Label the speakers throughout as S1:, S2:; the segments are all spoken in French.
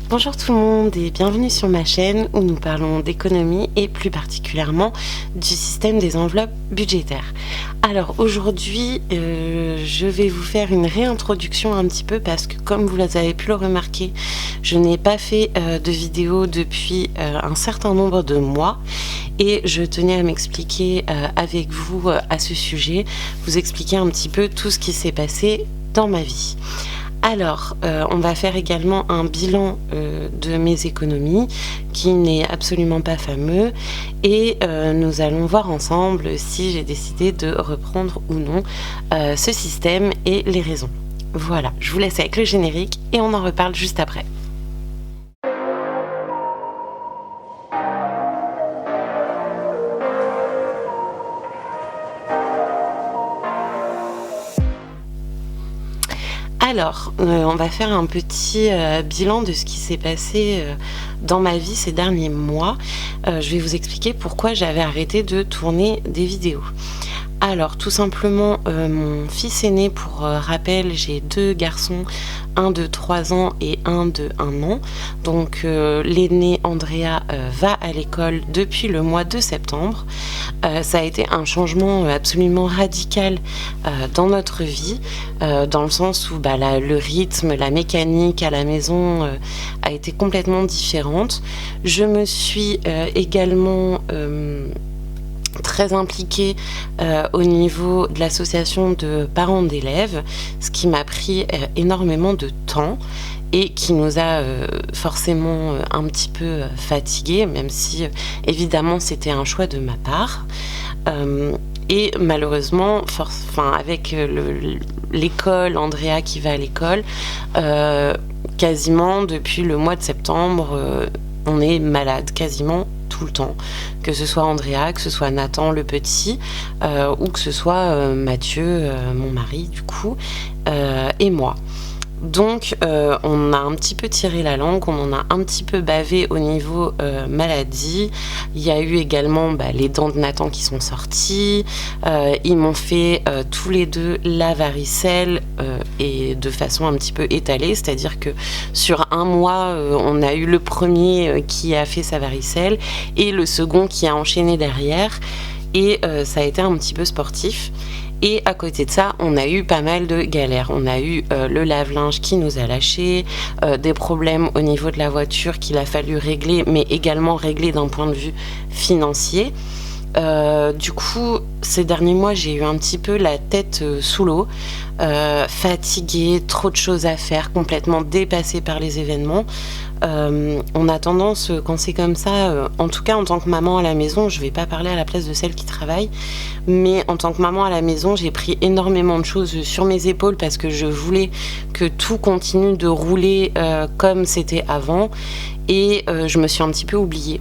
S1: Bonjour tout le monde et bienvenue sur ma chaîne où nous parlons d'économie et plus particulièrement du système des enveloppes budgétaires. Alors aujourd'hui, je vais vous faire une réintroduction un petit peu parce que comme vous avez pu le remarquer, je n'ai pas fait de vidéo depuis un certain nombre de mois et je tenais à m'expliquer avec vous à ce sujet, vous expliquer un petit peu tout ce qui s'est passé dans ma vie. Alors, on va faire également un bilan de mes économies qui n'est absolument pas fameux et nous allons voir ensemble si j'ai décidé de reprendre ou non ce système et les raisons. Voilà, je vous laisse avec le générique et on en reparle juste après. Alors, on va faire un petit bilan de ce qui s'est passé dans ma vie ces derniers mois. Je vais vous expliquer pourquoi j'avais arrêté de tourner des vidéos. Alors, tout simplement, mon fils aîné, pour rappel, j'ai 2 garçons, un de 3 ans et un de 1 an. Donc, l'aîné Andrea va à l'école depuis le mois de septembre. Ça a été un changement absolument radical dans notre vie, dans le sens où le rythme, la mécanique à la maison a été complètement différente. Je me suis également très impliquée au niveau de l'association de parents d'élèves, ce qui m'a pris énormément de temps et qui nous a forcément un petit peu fatigués, même si évidemment c'était un choix de ma part. Et malheureusement, avec l'école, Andrea qui va à l'école, quasiment depuis le mois de septembre, on est malade quasiment tout le temps, que ce soit Andrea, que ce soit Nathan le petit, ou que ce soit Mathieu, mon mari du coup, et moi. Donc on a un petit peu tiré la langue, on en a un petit peu bavé au niveau maladie. Il y a eu également les dents de Nathan qui sont sorties. Ils m'ont fait tous les deux la varicelle et de façon un petit peu étalée, c'est-à-dire que sur un mois on a eu le premier qui a fait sa varicelle et le second qui a enchaîné derrière et ça a été un petit peu sportif. Et à côté de ça, on a eu pas mal de galères. On a eu le lave-linge qui nous a lâchés, des problèmes au niveau de la voiture qu'il a fallu régler, mais également régler d'un point de vue financier. Du coup, ces derniers mois, j'ai eu un petit peu la tête sous l'eau, fatiguée, trop de choses à faire, complètement dépassée par les événements. On a tendance, quand c'est comme ça, en tout cas en tant que maman à la maison, je vais pas parler à la place de celle qui travaille, mais en tant que maman à la maison, j'ai pris énormément de choses sur mes épaules parce que je voulais que tout continue de rouler comme c'était avant et je me suis un petit peu oubliée.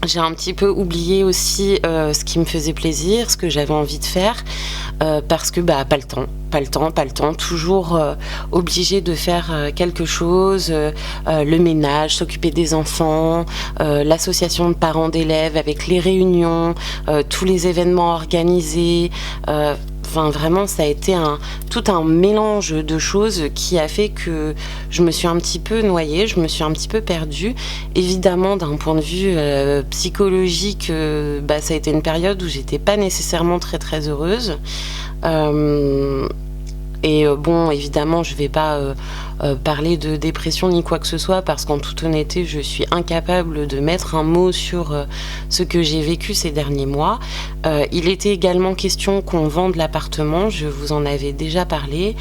S1: J'ai un petit peu oublié aussi ce qui me faisait plaisir, ce que j'avais envie de faire, parce que pas le temps, toujours obligé de faire quelque chose, le ménage, s'occuper des enfants, l'association de parents d'élèves avec les réunions, tous les événements organisés. Vraiment, ça a été tout un mélange de choses qui a fait que je me suis un petit peu noyée, je me suis un petit peu perdue. Évidemment, d'un point de vue psychologique, ça a été une période où j'étais pas nécessairement très très heureuse. Évidemment, je vais pas parler de dépression ni quoi que ce soit parce qu'en toute honnêteté, je suis incapable de mettre un mot sur ce que j'ai vécu ces derniers mois. Il était également question qu'on vende l'appartement, je vous en avais déjà parlé.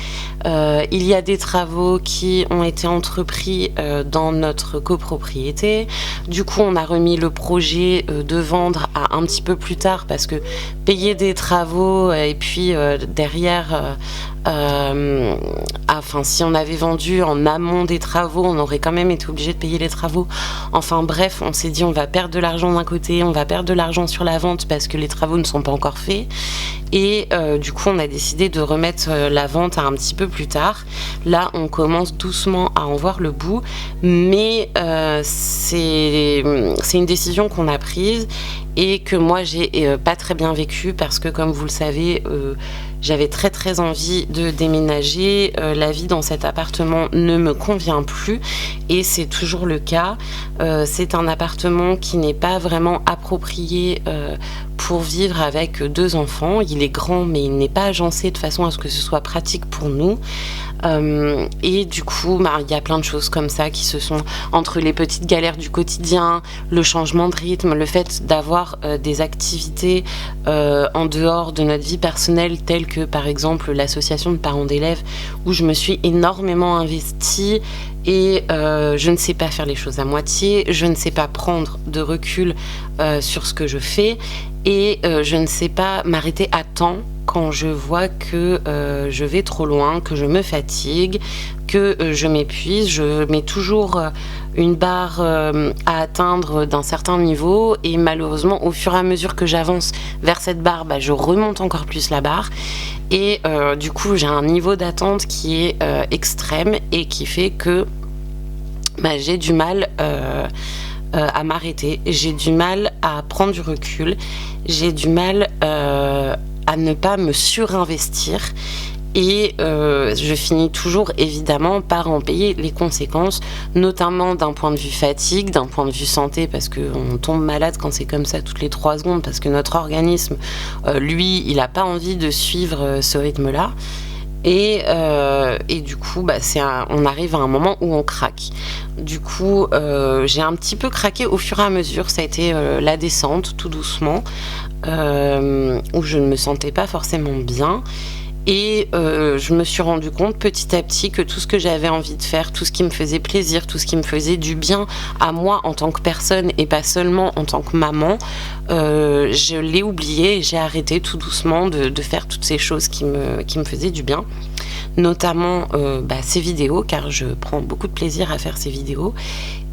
S1: Il y a des travaux qui ont été entrepris dans notre copropriété. Du coup, on a remis le projet de vendre à un petit peu plus tard parce que payer des travaux et puis derrière... si on avait vendu en amont des travaux, on aurait quand même été obligé de payer les travaux. Enfin bref, on s'est dit on va perdre de l'argent d'un côté, on va perdre de l'argent sur la vente parce que les travaux ne sont pas encore faits. Et du coup, on a décidé de remettre la vente à un petit peu plus tard. Là, on commence doucement à en voir le bout, mais c'est une décision qu'on a prise et que moi, j'ai pas très bien vécu parce que, comme vous le savez, j'avais très très envie de déménager. La vie dans cet appartement ne me convient plus et c'est toujours le cas. C'est un appartement qui n'est pas vraiment approprié pour vivre avec 2 enfants. Il est grand mais il n'est pas agencé de façon à ce que ce soit pratique pour nous. Et du coup, il y a plein de choses comme ça qui se sont entre les petites galères du quotidien, le changement de rythme, le fait d'avoir des activités en dehors de notre vie personnelle, telles que par exemple l'association de parents d'élèves où je me suis énormément investie et je ne sais pas faire les choses à moitié, je ne sais pas prendre de recul sur ce que je fais et je ne sais pas m'arrêter à temps quand je vois que je vais trop loin, que je me fatigue, que je m'épuise. Je mets toujours une barre à atteindre d'un certain niveau et malheureusement au fur et à mesure que j'avance vers cette barre, je remonte encore plus la barre et du coup j'ai un niveau d'attente qui est extrême et qui fait que j'ai du mal à m'arrêter, j'ai du mal à prendre du recul, j'ai du mal à ne pas me surinvestir et je finis toujours évidemment par en payer les conséquences, notamment d'un point de vue fatigue, d'un point de vue santé, parce qu'on tombe malade quand c'est comme ça toutes les 3 secondes, parce que notre organisme, lui, il n'a pas envie de suivre ce rythme-là. Et du coup, on arrive à un moment où on craque. Du coup, j'ai un petit peu craqué au fur et à mesure. Ça a été la descente, tout doucement, où je ne me sentais pas forcément bien. Et je me suis rendu compte petit à petit que tout ce que j'avais envie de faire, tout ce qui me faisait plaisir, tout ce qui me faisait du bien à moi en tant que personne et pas seulement en tant que maman, je l'ai oublié et j'ai arrêté tout doucement de faire toutes ces choses qui me faisaient du bien. Notamment ces vidéos, car je prends beaucoup de plaisir à faire ces vidéos.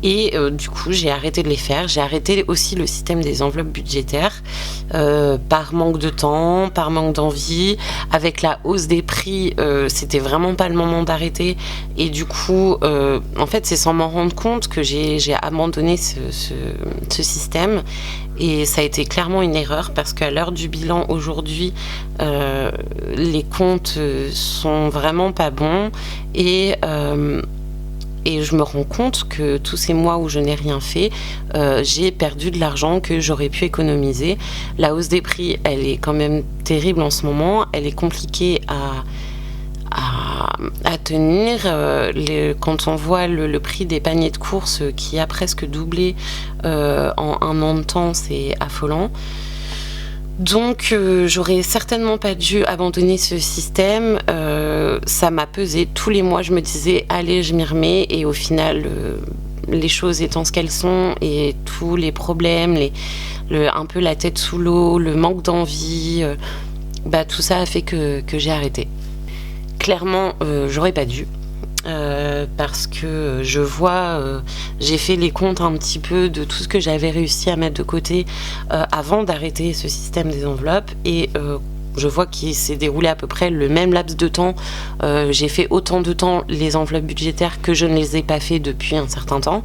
S1: Et du coup, j'ai arrêté de les faire. J'ai arrêté aussi le système des enveloppes budgétaires par manque de temps, par manque d'envie. Avec la hausse des prix, c'était vraiment pas le moment d'arrêter. Et du coup, en fait, c'est sans m'en rendre compte que j'ai abandonné ce système. Et ça a été clairement une erreur parce qu'à l'heure du bilan aujourd'hui, les comptes sont vraiment pas bons et je me rends compte que tous ces mois où je n'ai rien fait, j'ai perdu de l'argent que j'aurais pu économiser. La hausse des prix, elle est quand même terrible en ce moment. Elle est compliquée à tenir. Quand on voit le prix des paniers de courses qui a presque doublé en 1 an de temps, c'est affolant. Donc j'aurais certainement pas dû abandonner ce système. Ça m'a pesé tous les mois. Je me disais allez, je m'y remets et au final les choses étant ce qu'elles sont et tous les problèmes, un peu la tête sous l'eau, le manque d'envie, tout ça a fait que j'ai arrêté. Clairement, j'aurais pas dû. Parce que je vois, j'ai fait les comptes un petit peu de tout ce que j'avais réussi à mettre de côté avant d'arrêter ce système des enveloppes et je vois qu'il s'est déroulé à peu près le même laps de temps. J'ai fait autant de temps les enveloppes budgétaires que je ne les ai pas fait depuis un certain temps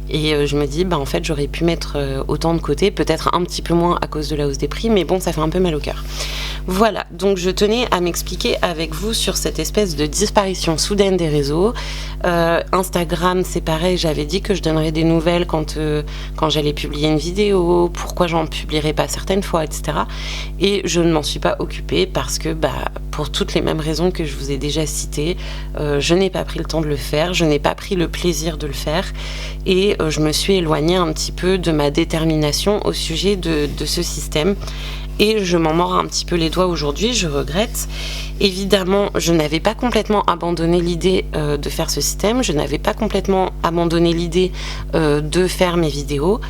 S1: et je me dis en fait j'aurais pu mettre autant de côté, peut-être un petit peu moins à cause de la hausse des prix, mais bon, ça fait un peu mal au cœur. Voilà, donc je tenais à m'expliquer avec vous sur cette espèce de disparition soudaine des réseaux. Instagram, c'est pareil, j'avais dit que je donnerais des nouvelles quand j'allais publier une vidéo, pourquoi j'en publierais pas certaines fois, etc. Et je ne m'en suis pas occupée parce que pour toutes les mêmes raisons que je vous ai déjà citées, je n'ai pas pris le temps de le faire, je n'ai pas pris le plaisir de le faire et je me suis éloignée un petit peu de ma détermination au sujet de ce système. Et je m'en mords un petit peu les doigts aujourd'hui, je regrette. Évidemment, je n'avais pas complètement abandonné l'idée de faire ce système, je n'avais pas complètement abandonné l'idée de faire mes vidéos,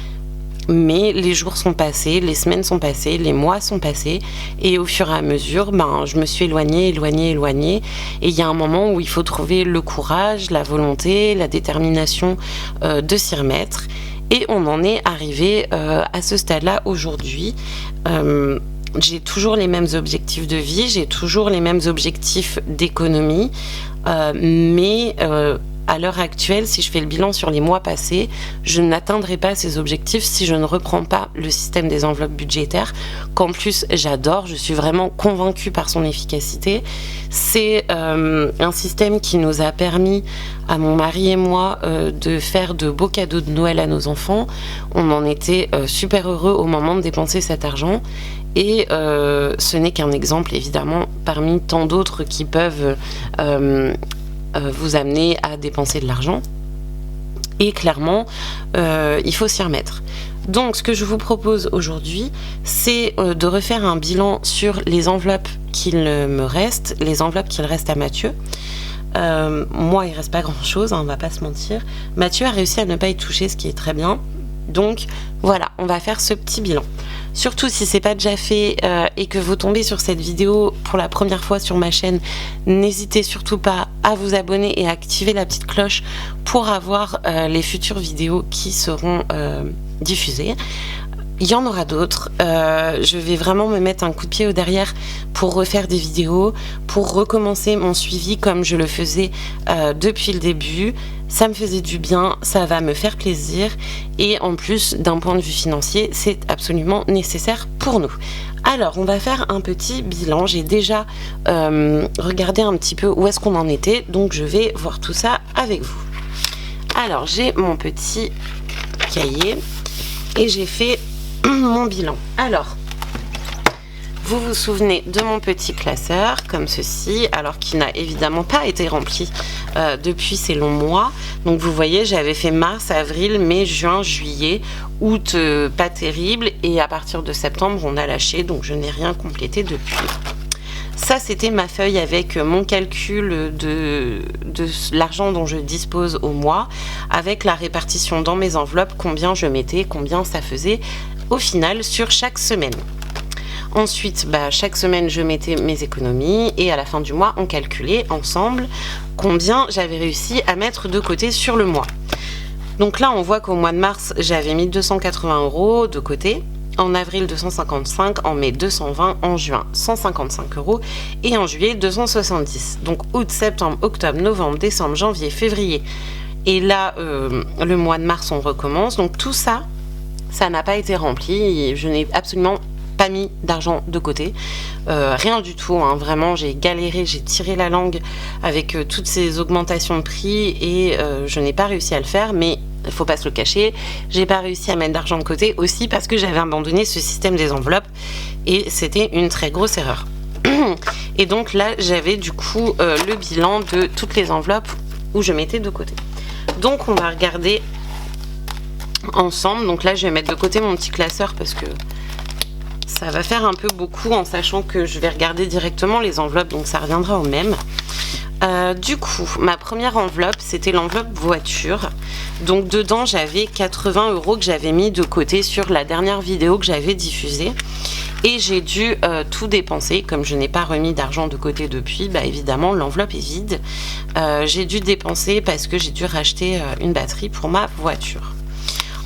S1: mais les jours sont passés, les semaines sont passées, les mois sont passés, et au fur et à mesure, je me suis éloignée, et il y a un moment où il faut trouver le courage, la volonté, la détermination de s'y remettre. Et on en est arrivé à ce stade-là aujourd'hui. J'ai toujours les mêmes objectifs de vie, j'ai toujours les mêmes objectifs d'économie, mais à l'heure actuelle, si je fais le bilan sur les mois passés, je n'atteindrai pas ces objectifs si je ne reprends pas le système des enveloppes budgétaires, qu'en plus j'adore, je suis vraiment convaincue par son efficacité. C'est un système qui nous a permis, à mon mari et moi, de faire de beaux cadeaux de Noël à nos enfants. On en était super heureux au moment de dépenser cet argent. Et ce n'est qu'un exemple, évidemment, parmi tant d'autres qui peuvent vous amener à dépenser de l'argent. Et clairement, il faut s'y remettre. Donc, ce que je vous propose aujourd'hui, c'est de refaire un bilan sur les enveloppes qu'il me reste, les enveloppes qu'il reste à Mathieu. Moi, il ne reste pas grand-chose, hein, on ne va pas se mentir. Mathieu a réussi à ne pas y toucher, ce qui est très bien. Donc, voilà, on va faire ce petit bilan. Surtout si c'est pas déjà fait et que vous tombez sur cette vidéo pour la première fois sur ma chaîne, n'hésitez surtout pas à vous abonner et à activer la petite cloche pour avoir les futures vidéos qui seront diffusées. Il y en aura d'autres. Je vais vraiment me mettre un coup de pied au derrière pour refaire des vidéos, pour recommencer mon suivi comme je le faisais depuis le début. Ça me faisait du bien, ça va me faire plaisir et en plus d'un point de vue financier, c'est absolument nécessaire pour nous. Alors, on va faire un petit bilan. J'ai déjà regardé un petit peu où est-ce qu'on en était, donc je vais voir tout ça avec vous. Alors, j'ai mon petit cahier et j'ai fait mon bilan. Alors, vous vous souvenez de mon petit classeur, comme ceci, alors qui n'a évidemment pas été rempli depuis ces longs mois. Donc vous voyez, j'avais fait mars, avril, mai, juin, juillet, août, pas terrible. Et à partir de septembre, on a lâché, donc je n'ai rien complété depuis. Ça, c'était ma feuille avec mon calcul de l'argent dont je dispose au mois, avec la répartition dans mes enveloppes, combien je mettais, combien ça faisait au final sur chaque semaine. Ensuite, chaque semaine, je mettais mes économies et à la fin du mois, on calculait ensemble combien j'avais réussi à mettre de côté sur le mois. Donc là, on voit qu'au mois de mars, j'avais mis 280 € de côté. En avril, 255, en mai, 220, en juin, 155 € et en juillet, 270. Donc août, septembre, octobre, novembre, décembre, janvier, février. Et là, le mois de mars, on recommence. Donc tout ça, ça n'a pas été rempli. Je n'ai absolument pas mis d'argent de côté, rien du tout, hein. Vraiment j'ai galéré, j'ai tiré la langue avec toutes ces augmentations de prix et je n'ai pas réussi à le faire, mais il faut pas se le cacher, j'ai pas réussi à mettre d'argent de côté aussi parce que j'avais abandonné ce système des enveloppes et c'était une très grosse erreur. Et donc là j'avais du coup le bilan de toutes les enveloppes où je mettais de côté. Donc on va regarder ensemble. Donc là je vais mettre de côté mon petit classeur parce que ça va faire un peu beaucoup en sachant que je vais regarder directement les enveloppes, donc ça reviendra au même. Du coup, ma première enveloppe, c'était l'enveloppe voiture. Donc dedans, j'avais 80 € que j'avais mis de côté sur la dernière vidéo que j'avais diffusée. Et j'ai dû tout dépenser. Comme je n'ai pas remis d'argent de côté depuis, évidemment, l'enveloppe est vide. J'ai dû dépenser parce que j'ai dû racheter une batterie pour ma voiture.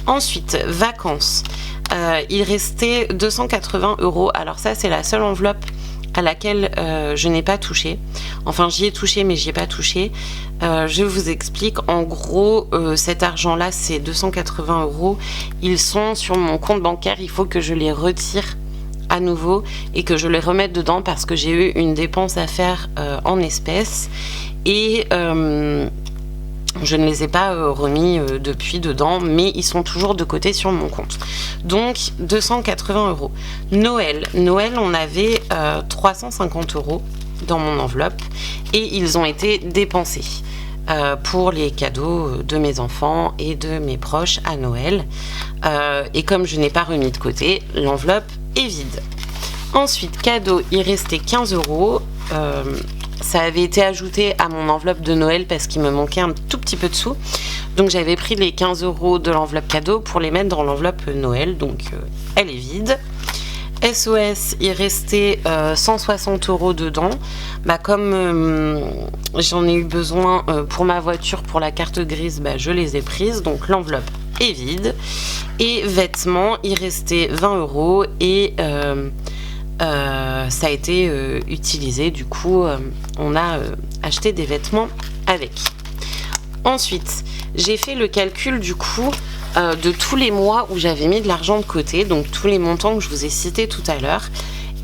S1: Ensuite, vacances. Il restait 280 €. Alors ça, c'est la seule enveloppe à laquelle je n'ai pas touché. Enfin, j'y ai touché, mais j'y ai pas touché. Je vous explique. En gros, cet argent-là, c'est 280 €. Ils sont sur mon compte bancaire. Il faut que je les retire à nouveau et que je les remette dedans parce que j'ai eu une dépense à faire en espèces. Et je ne les ai pas remis depuis dedans, mais ils sont toujours de côté sur mon compte. Donc 280 €. Noël, on avait 350 € dans mon enveloppe et ils ont été dépensés pour les cadeaux de mes enfants et de mes proches à Noël. Et comme je n'ai pas remis de côté, l'enveloppe est vide. Ensuite, cadeaux, il restait 15 €. Ça avait été ajouté à mon enveloppe de Noël parce qu'il me manquait un tout petit peu de sous. Donc j'avais pris les 15 € de l'enveloppe cadeau pour les mettre dans l'enveloppe Noël. Donc elle est vide. SOS, il restait 160 € dedans. Comme j'en ai eu besoin pour ma voiture, pour la carte grise, je les ai prises. Donc l'enveloppe est vide. Et vêtements, il restait 20 € et ça a été utilisé. Du coup, on a acheté des vêtements avec. Ensuite, j'ai fait le calcul du coup de tous les mois où j'avais mis de l'argent de côté, donc tous les montants que je vous ai cités tout à l'heure,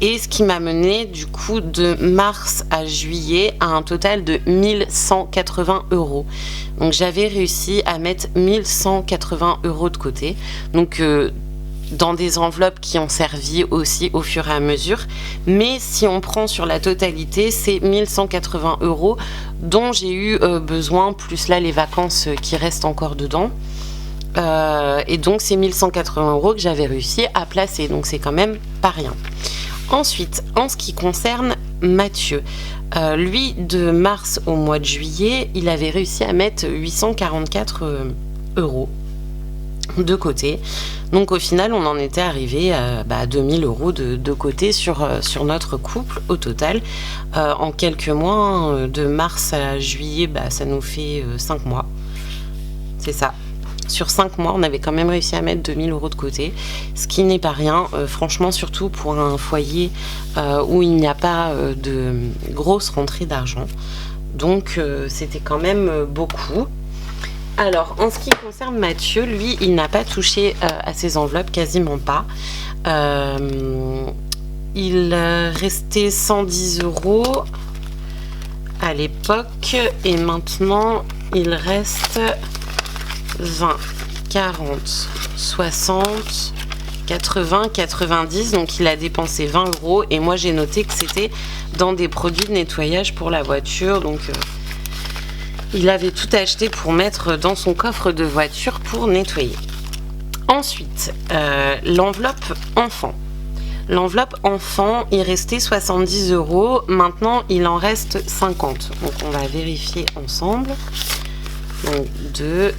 S1: et ce qui m'a mené du coup de mars à juillet à un total de 1180 euros. Donc j'avais réussi à mettre 1180 euros de côté, donc dans des enveloppes qui ont servi aussi au fur et à mesure, mais si on prend sur la totalité, c'est 1180 euros dont j'ai eu besoin, plus là les vacances qui restent encore dedans. Et donc c'est 1180 euros que j'avais réussi à placer, donc c'est quand même pas rien. Ensuite, en ce qui concerne Mathieu, lui de mars au mois de juillet, il avait réussi à mettre 844 euros de côté. Donc au final, on en était arrivé à 2000 euros de côté sur notre couple au total. En quelques mois, de mars à juillet, ça nous fait 5 mois. C'est ça. Sur 5 mois, on avait quand même réussi à mettre 2000 euros de côté, ce qui n'est pas rien, franchement, surtout pour un foyer où il n'y a pas de grosse rentrée d'argent. Donc c'était quand même beaucoup. Alors, en ce qui concerne Mathieu, lui, il n'a pas touché à ses enveloppes, quasiment pas. Il restait 110 euros à l'époque et maintenant, il reste 20, 40, 60, 80, 90. Donc, il a dépensé 20 euros et moi, j'ai noté que c'était dans des produits de nettoyage pour la voiture. Donc, il avait tout acheté pour mettre dans son coffre de voiture pour nettoyer. Ensuite, l'enveloppe enfant. L'enveloppe enfant, il restait 70 euros. Maintenant, il en reste 50. Donc, on va vérifier ensemble. Donc, 2,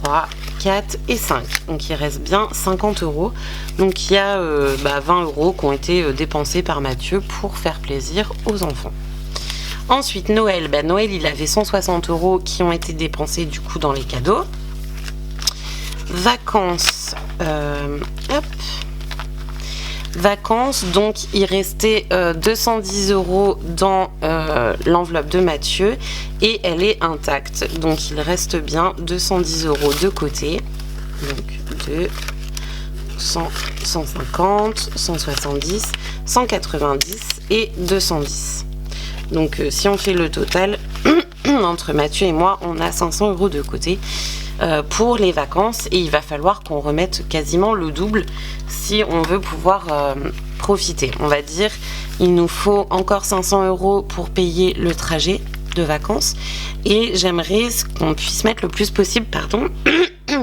S1: 3, 4 et 5. Donc, il reste bien 50 euros. Donc, il y a 20 euros qui ont été dépensés par Mathieu pour faire plaisir aux enfants. Ensuite, Noël. Noël, il avait 160 euros qui ont été dépensés du coup dans les cadeaux. Vacances. Vacances, donc il restait 210 euros dans l'enveloppe de Mathieu et elle est intacte. Donc il reste bien 210 euros de côté. Donc 2, 100, 150, 170, 190 et 210. Donc si on fait le total, entre Mathieu et moi, on a 500 euros de côté pour les vacances et il va falloir qu'on remette quasiment le double si on veut pouvoir profiter. On va dire, il nous faut encore 500 euros pour payer le trajet de vacances et j'aimerais qu'on puisse mettre le plus possible,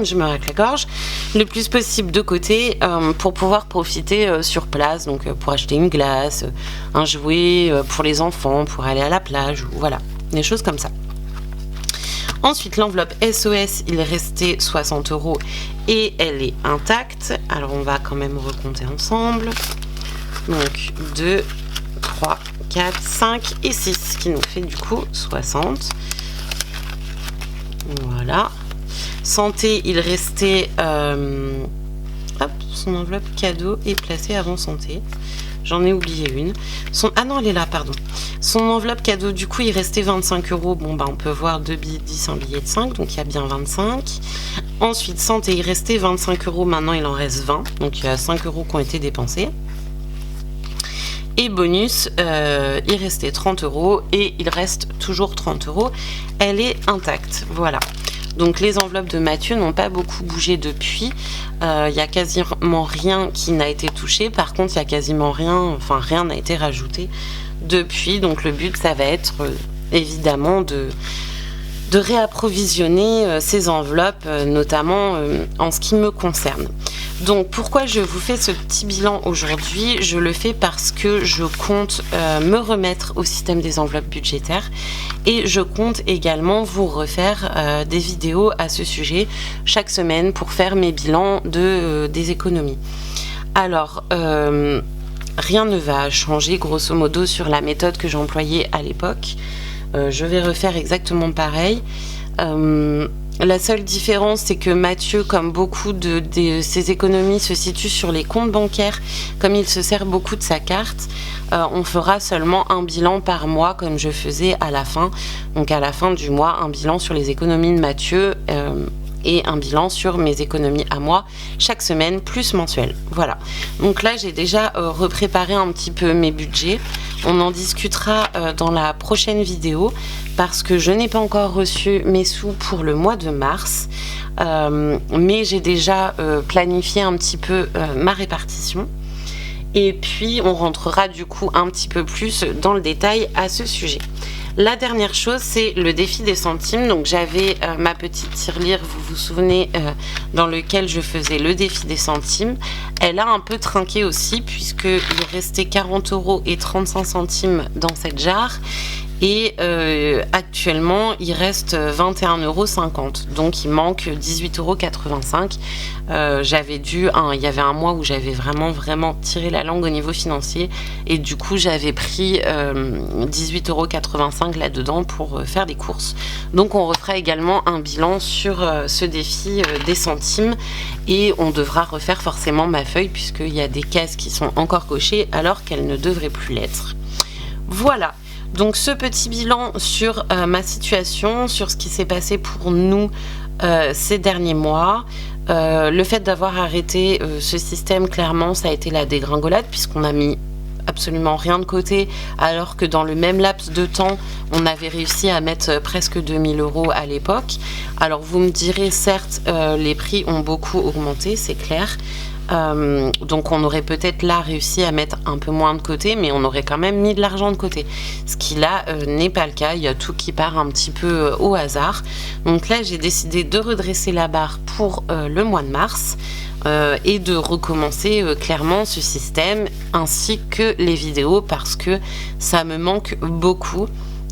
S1: je me racle la gorge, le plus possible de côté pour pouvoir profiter sur place, donc pour acheter une glace, un jouet pour les enfants, pour aller à la plage, voilà, des choses comme ça. Ensuite, l'enveloppe SOS, il restait 60 euros et elle est intacte. Alors, on va quand même recompter ensemble. Donc, 2, 3, 4, 5 et 6, ce qui nous fait du coup 60. Voilà. Santé, il restait... son enveloppe cadeau est placée avant santé. J'en ai oublié une. Ah non, elle est là, pardon. Son enveloppe cadeau, du coup, il restait 25 euros. Bon, on peut voir 2 billets de 10, un billet de 5. Donc, il y a bien 25. Ensuite, santé, il restait 25 euros. Maintenant, il en reste 20. Donc, il y a 5 euros qui ont été dépensés. Et bonus, il restait 30 euros. Et il reste toujours 30 euros. Elle est intacte. Voilà. Donc les enveloppes de Mathieu n'ont pas beaucoup bougé depuis. Il y a quasiment rien qui n'a été touché. Par contre, il y a quasiment rien n'a été rajouté depuis. Donc le but, ça va être évidemment de réapprovisionner ces enveloppes, notamment en ce qui me concerne. Donc pourquoi je vous fais ce petit bilan aujourd'hui? Je le fais parce que je compte me remettre au système des enveloppes budgétaires et je compte également vous refaire des vidéos à ce sujet chaque semaine pour faire mes bilans des économies. Alors, rien ne va changer grosso modo sur la méthode que j'employais à l'époque. Je vais refaire exactement pareil. La seule différence, c'est que Mathieu, comme beaucoup de ses économies se situent sur les comptes bancaires, comme il se sert beaucoup de sa carte, on fera seulement un bilan par mois comme je faisais à la fin. Donc à la fin du mois, un bilan sur les économies de Mathieu et un bilan sur mes économies à moi chaque semaine plus mensuel. Voilà. Donc là, j'ai déjà repréparé un petit peu mes budgets. On en discutera dans la prochaine vidéo parce que je n'ai pas encore reçu mes sous pour le mois de mars. Mais j'ai déjà planifié un petit peu ma répartition. Et puis, on rentrera du coup un petit peu plus dans le détail à ce sujet. La dernière chose, c'est le défi des centimes. Donc j'avais ma petite tirelire, vous vous souvenez, dans lequel je faisais le défi des centimes. Elle a un peu trinqué aussi, puisqu'il restait 40,35 € dans cette jarre. Et actuellement, il reste 21,50 €. Donc il manque 18,85 €. Il y avait un mois où j'avais vraiment tiré la langue au niveau financier. Et du coup, j'avais pris 18,85 € là-dedans pour faire des courses. Donc on refera également un bilan sur ce défi des centimes. Et on devra refaire forcément ma feuille, puisqu'il y a des cases qui sont encore cochées alors qu'elles ne devraient plus l'être. Voilà. Donc ce petit bilan sur ma situation, sur ce qui s'est passé pour nous ces derniers mois. Le fait d'avoir arrêté ce système, clairement, ça a été la dégringolade puisqu'on a mis absolument rien de côté, alors que dans le même laps de temps, on avait réussi à mettre presque 2000 € à l'époque. Alors vous me direz, certes, les prix ont beaucoup augmenté, c'est clair. Donc on aurait peut-être là réussi à mettre un peu moins de côté, mais on aurait quand même mis de l'argent de côté, ce qui là n'est pas le cas. Il y a tout qui part un petit peu au hasard. Donc là j'ai décidé de redresser la barre pour le mois de mars et de recommencer clairement ce système ainsi que les vidéos, parce que ça me manque beaucoup.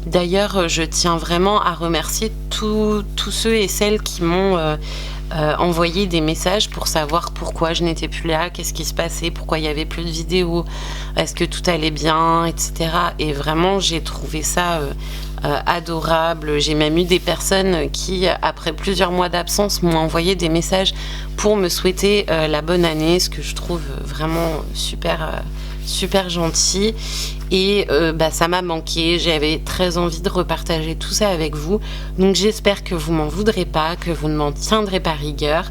S1: D'ailleurs, je tiens vraiment à remercier tous ceux et celles qui m'ont envoyé des messages pour savoir pourquoi je n'étais plus là, qu'est-ce qui se passait, pourquoi il n'y avait plus de vidéos, est-ce que tout allait bien, etc. Et vraiment, j'ai trouvé ça adorable. J'ai même eu des personnes qui, après plusieurs mois d'absence, m'ont envoyé des messages pour me souhaiter la bonne année, ce que je trouve vraiment super gentil. Et ça m'a manqué, j'avais très envie de repartager tout ça avec vous, donc j'espère que vous m'en voudrez pas, que vous ne m'en tiendrez pas rigueur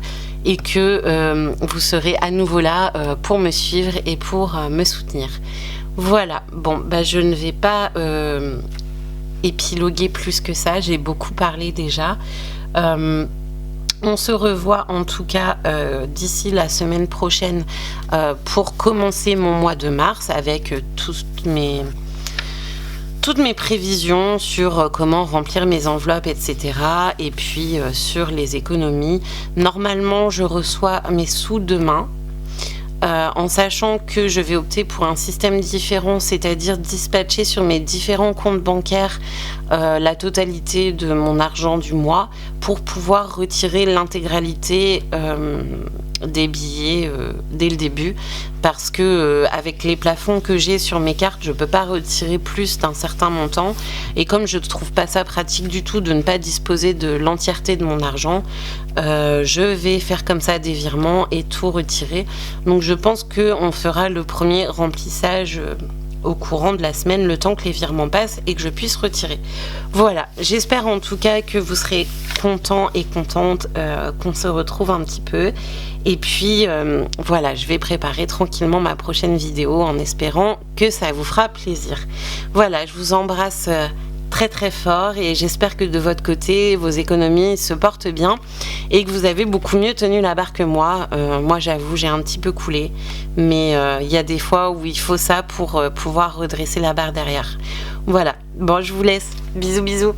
S1: et que vous serez à nouveau là pour me suivre et pour me soutenir. Voilà, bon, je ne vais pas épiloguer plus que ça, j'ai beaucoup parlé déjà. On se revoit en tout cas d'ici la semaine prochaine pour commencer mon mois de mars avec toutes mes prévisions sur comment remplir mes enveloppes, etc. Et puis sur les économies. Normalement, je reçois mes sous demain. En sachant que je vais opter pour un système différent, c'est-à-dire dispatcher sur mes différents comptes bancaires la totalité de mon argent du mois pour pouvoir retirer l'intégralité des billets dès le début, parce que avec les plafonds que j'ai sur mes cartes, je peux pas retirer plus d'un certain montant, et comme je ne trouve pas ça pratique du tout de ne pas disposer de l'entièreté de mon argent, je vais faire comme ça des virements et tout retirer. Donc je pense qu'on fera le premier remplissage au courant de la semaine, le temps que les virements passent et que je puisse retirer. Voilà, j'espère en tout cas que vous serez contents et contentes qu'on se retrouve un petit peu. Et puis voilà, je vais préparer tranquillement ma prochaine vidéo en espérant que ça vous fera plaisir. Voilà, je vous embrasse très fort et j'espère que de votre côté vos économies se portent bien et que vous avez beaucoup mieux tenu la barre que moi. Moi j'avoue, j'ai un petit peu coulé, mais il y a des fois où il faut ça pour pouvoir redresser la barre derrière. Voilà, bon, je vous laisse, bisous.